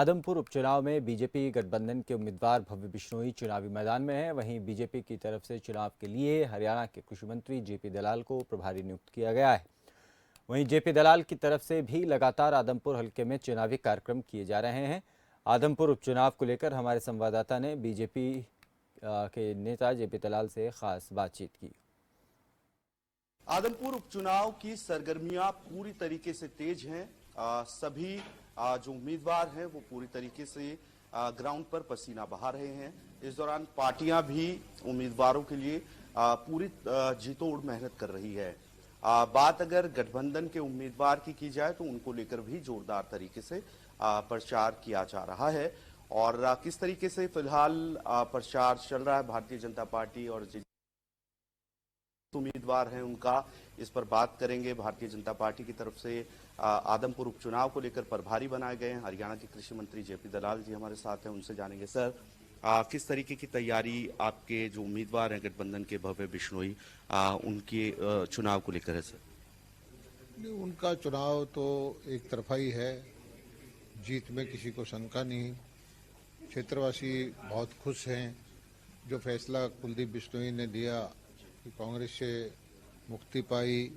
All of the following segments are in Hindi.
आदमपुर उपचुनाव में बीजेपी गठबंधन के उम्मीदवार भव्य बिश्नोई चुनावी मैदान में हैं। वहीं बीजेपी की तरफ से चुनाव के लिए हरियाणा के कृषि मंत्री जेपी दलाल को प्रभारी नियुक्त किया गया है। वहीं जेपी दलाल की तरफ से भी लगातार आदमपुर हलके में चुनावी कार्यक्रम किए जा रहे हैं। आदमपुर उपचुनाव को लेकर हमारे संवाददाता ने बीजेपी के नेता जेपी दलाल से खास बातचीत की। आदमपुर उपचुनाव की सरगर्मियां पूरी तरीके से तेज हैं। सभी जो उम्मीदवार हैं वो पूरी तरीके से ग्राउंड पर पसीना बहा रहे हैं। इस दौरान पार्टियां भी उम्मीदवारों के लिए पूरी जी-तोड़ मेहनत कर रही है। बात अगर गठबंधन के उम्मीदवार की जाए तो उनको लेकर भी जोरदार तरीके से प्रचार किया जा रहा है। और किस तरीके से फिलहाल प्रचार चल रहा है भारतीय जनता पार्टी और उम्मीदवार हैं उनका, इस पर बात करेंगे। भारतीय जनता पार्टी की तरफ से आदमपुर उपचुनाव को लेकर प्रभारी बनाए गए हैं हरियाणा के कृषि मंत्री जेपी दलाल जी हमारे साथ हैं, उनसे जानेंगे। सर, किस तरीके की तैयारी आपके जो उम्मीदवार हैं गठबंधन के भव्य बिश्नोई उनके चुनाव को लेकर है? सर, उनका चुनाव तो एक तरफा ही है, जीत में किसी को शंका नहीं। क्षेत्रवासी बहुत खुश हैं। जो फैसला कुलदीप बिश्नोई ने लिया कि कांग्रेस से मुक्ति पाई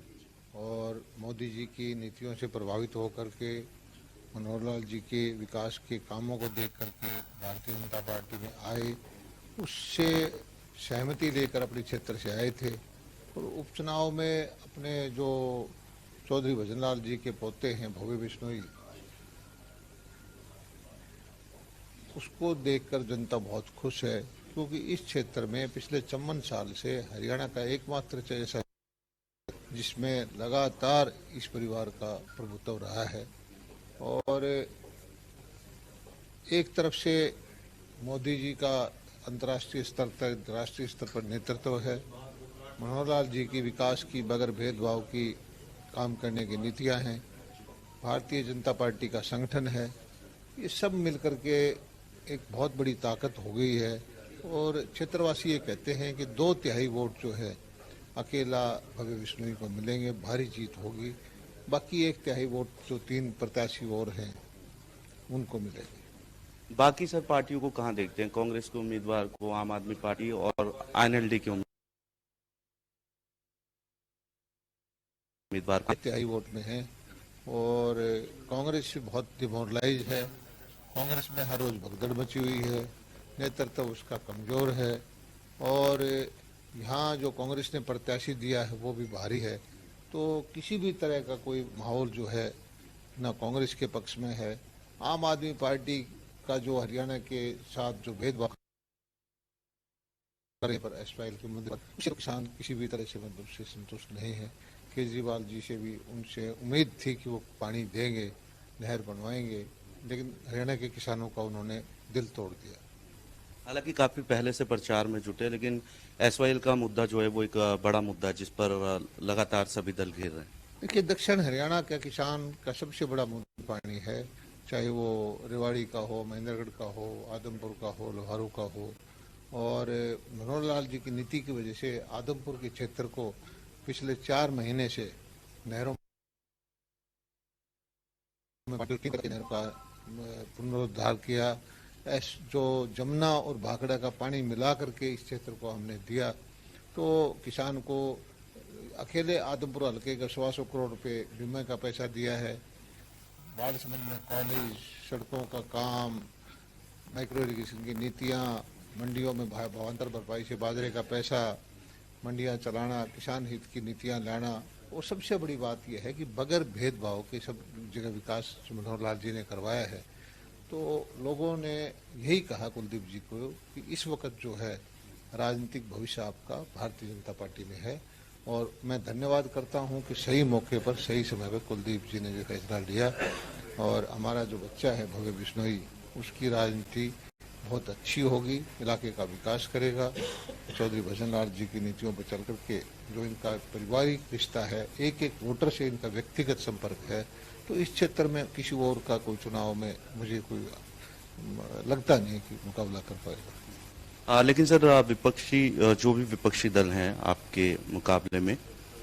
और मोदी जी की नीतियों से प्रभावित होकर के मनोहर लाल जी के विकास के कामों को देख करके भारतीय जनता पार्टी में आए, उससे सहमति लेकर अपने क्षेत्र से आए थे। और उपचुनाव में अपने जो चौधरी भजनलाल जी के पोते हैं भव्य बिश्नोई, उसको देखकर जनता बहुत खुश है, क्योंकि इस क्षेत्र में पिछले 54 साल से हरियाणा का एकमात्र ऐसा जिसमें लगातार इस परिवार का प्रभुत्व रहा है। और एक तरफ से मोदी जी का अंतर्राष्ट्रीय स्तर तक राष्ट्रीय स्तर पर नेतृत्व है, मनोहर लाल जी की विकास की बगैर भेदभाव की काम करने की नीतियां हैं, भारतीय जनता पार्टी का संगठन है। ये सब मिलकर के एक बहुत बड़ी ताकत हो गई है। और क्षेत्रवासी ये कहते हैं कि 2/3 वोट जो है अकेला भव्य बिश्नोई को मिलेंगे, भारी जीत होगी। बाकी 1/3 वोट जो 3 प्रत्याशी और हैं उनको मिलेंगे। बाकी सर पार्टियों को कहां देखते हैं? कांग्रेस के उम्मीदवार को, आम आदमी पार्टी और INLD के उम्मीदवार 1/3 वोट में है। और कांग्रेस से बहुत डिमोरलाइज है। कांग्रेस में हर रोज भगदड़ मची हुई है, नेतृत्व उसका कमजोर है। और यहाँ जो कांग्रेस ने प्रत्याशी दिया है वो भी भारी है। तो किसी भी तरह का कोई माहौल जो है ना कांग्रेस के पक्ष में है। आम आदमी पार्टी का जो हरियाणा के साथ जो भेदभाव करे पर एसवाइल के मुद्दे पर किसान किसी भी तरह से मतलब से संतुष्ट नहीं है। केजरीवाल जी से भी उनसे उम्मीद थी कि वो पानी देंगे, नहर बनवाएंगे, लेकिन हरियाणा के किसानों का उन्होंने दिल तोड़ दिया। हालांकि काफी पहले से प्रचार में जुटे, लेकिन एसवाइएल का मुद्दा जो है वो एक बड़ा मुद्दा है जिस पर लगातार सभी दल घेर रहे हैं। देखिए, दक्षिण हरियाणा का किसान का सबसे बड़ा मुद्दा पानी है, चाहे वो रेवाड़ी का हो, महेंद्रगढ़ का हो, आदमपुर का हो, लोहारू का हो। और मनोहर लाल जी की नीति की वजह से आदमपुर के क्षेत्र को पिछले 4 महीने से नहरों का पुनरुद्धार किया। जो जमुना और भाखड़ा का पानी मिला करके इस क्षेत्र को हमने दिया, तो किसान को अकेले आदमपुर हल्के का 125 करोड़ रुपए बीमा का पैसा दिया है। बाढ़ संबंध में कॉलेज, सड़कों का काम, माइक्रो इरिगेशन की नीतियाँ, मंडियों में भावांतर भरपाई से बाजरे का पैसा, मंडियाँ चलाना, किसान हित की नीतियाँ लाना। और सबसे बड़ी बात यह है कि बगैर भेदभाव के सब जगह विकास मनोहर लाल जी ने करवाया है। तो लोगों ने यही कहा कुलदीप जी को कि इस वक्त जो है राजनीतिक भविष्य आपका भारतीय जनता पार्टी में है। और मैं धन्यवाद करता हूं कि सही मौके पर सही समय पर कुलदीप जी ने जो फैसला लिया। और हमारा जो बच्चा है भव्य बिश्नोई, उसकी राजनीति बहुत अच्छी होगी, इलाके का विकास करेगा। चौधरी भजनलाल जी की नीतियों पर चल करके जो इनका पारिवारिक रिश्ता है, एक एक वोटर से इनका व्यक्तिगत संपर्क है, तो इस क्षेत्र में किसी और का कोई चुनाव में मुझे कोई लगता नहीं कि मुकाबला कर पाएगा। लेकिन सर विपक्षी जो भी विपक्षी दल हैं आपके मुकाबले में,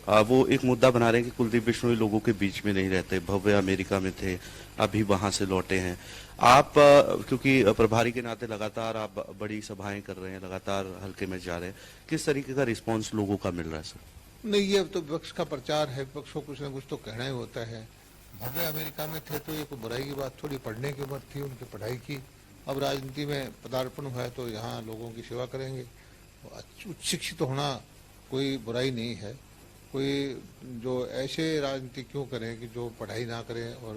वो एक मुद्दा बना रहे हैं कि कुलदीप बिश्नोई लोगों के बीच में नहीं रहते, भव्य अमेरिका में थे, अभी वहां से लौटे हैं। आप क्योंकि प्रभारी के नाते लगातार आप बड़ी सभाएं कर रहे हैं, लगातार हल्के में जा रहे हैं, किस तरीके का रिस्पांस लोगों का मिल रहा है सर? नहीं, ये तो विपक्ष का प्रचार है, विपक्ष को कुछ ना कुछ तो कहना ही होता है। भव्य अमेरिका में थे तो ये कोई बुराई की बात थोड़ी, पढ़ने की उम्र थी उनकी, पढ़ाई की। अब राजनीति में पदार्पण हुआ है तो यहाँ लोगों की सेवा करेंगे। उच्च शिक्षित होना कोई बुराई नहीं है। कोई जो ऐसे राजनीति क्यों करें कि जो पढ़ाई ना करें और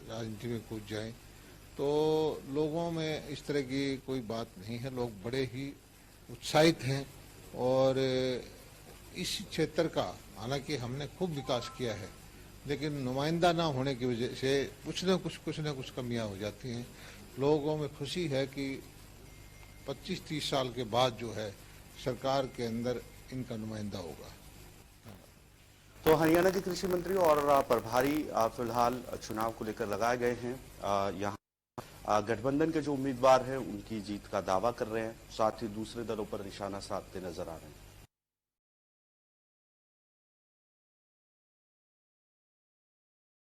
राजनीति में कूद जाएं, तो लोगों में इस तरह की कोई बात नहीं है। लोग बड़े ही उत्साहित हैं और इस क्षेत्र का हालांकि हमने खूब विकास किया है, लेकिन नुमाइंदा ना होने की वजह से कुछ न कुछ कमियां हो जाती हैं। लोगों में खुशी है कि 25-30 साल के बाद जो है सरकार के अंदर इनका नुमाइंदा होगा। तो हरियाणा के कृषि मंत्री और प्रभारी फिलहाल चुनाव को लेकर लगाए गए हैं। यहाँ गठबंधन के जो उम्मीदवार हैं उनकी जीत का दावा कर रहे हैं, साथ ही दूसरे दलों पर निशाना साधते नजर आ रहे हैं।